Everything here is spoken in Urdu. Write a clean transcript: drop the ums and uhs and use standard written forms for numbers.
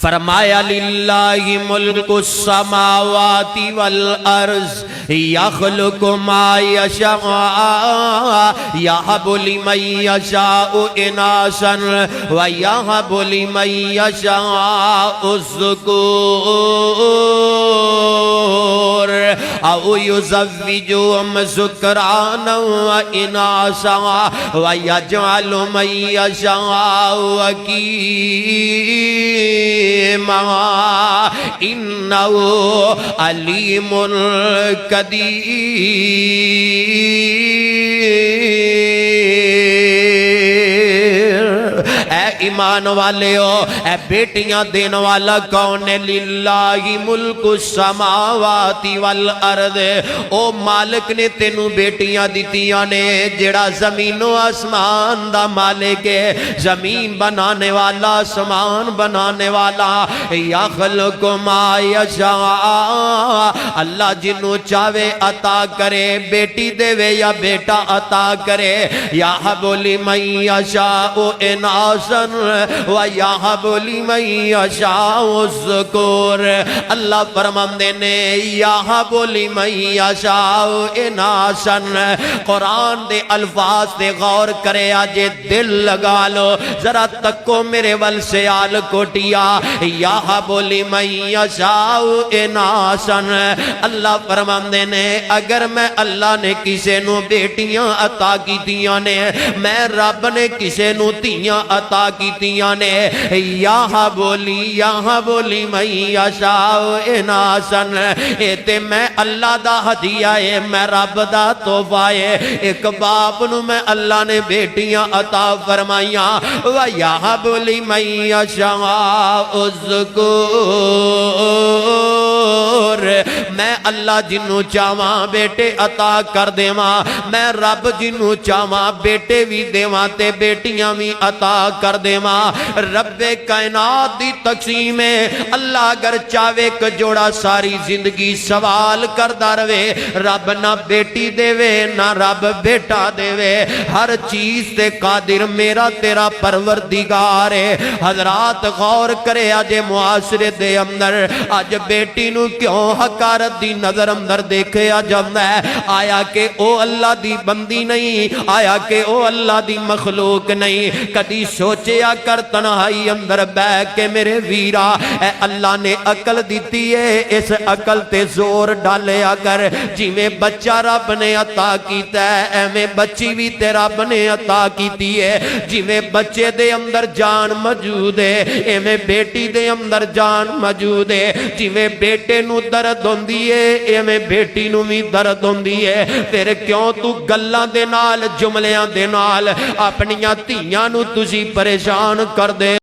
فرمایا للہ ملک السماوات والارض یخلق ما یشاء یہب لمن یشاء اناثا ویہب لمن یشاء الذکور او یزوجہم ذکرانا واناثا ویجعل من یشاء عقیما انہو علیم قدیر۔ اے ایمان والے ہو، اے بیٹیاں دین والا کون ہے؟ للہ ملک السماوات والارض، او مالک نے تینوں بیٹیاں دیتیاں نے جڑا زمین و آسمان دا مالک ہے، زمین بنانے والا، آسمان بنانے والا۔ یخلق ما یشاء، اللہ جنوں چاہے عطا کرے، بیٹی دے یا بیٹا عطا کرے۔ یہب لمن یشاء اناثا ویہب لمن یشاء الذکور۔ اللہ فرماندے نے یہب لمن یشاء اناثا، قرآن دے الفاظ دے غور کرے آجے دل لگا لو، ذرا تکو میرے ول سے آل کوٹیا۔ یہب لمن یشاء اناثا، اللہ فرماندے نے اگر میں اللہ نے کسے نو بیٹیاں عطا کیتیاں نے، میں رب نے کسے نو تیاں عطا کیتیاں نے، یہب لمن یشاء اناثا، اے تے میں اللہ دا ہدیہ ہے، میں رب دا تحفہ ہے۔ ایک باپ نو میں اللہ نے بیٹیاں عطا فرمائیاں۔ وَيَهَبُ لِمَن يَشَاءُ الذُّكُورَ، میں اللہ جنوں چاہواں بیٹے عطا کر دیواں، میں رب جنوں چاہواں بیٹے بھی دیواں تے بیٹیاں بھی عطا کر دیواں۔ رب کائنات دی تقسیم ہے، اللہ اگر چاہے کہ جوڑا ساری زندگی سوال کردہ روے، رب نہ بیٹی دے وے نہ رب بیٹا دے وے، ہر چیز تے قادر میرا تیرا پروردگار ہے۔ حضرات غور کرے آج معاشرے دے اندر آج بیٹی نو کیوں حقارت دی نظر اندر دیکھے آ جاندہ ہے؟ آیا کہ او اللہ دی بندی نہیں، آیا کہ او اللہ دی مخلوق نہیں؟ کدی سوچیا کر تنہائی اندر بے کہ میرے ویرا، اے اللہ نے عقل دیتی ہے، اس عقل تے زور ڈالے اگر جی میں بچہ رب نے عطا کیتا ہے، اے میں بچی بھی تے رب نے عطا کیتی ہے۔ جی میں بچے دے اندر جان موجود ہے، اے میں بیٹی دے اندر جان موجود ہے۔ جی میں بیٹے نو درد ہوندی ہے، اے میں بیٹی نو بھی درد ہوندی ہے۔ پھر کیوں تو گلاں دے نال جملیاں دے نال اپنیاں تیاں نو تسی پریشان کر دے؟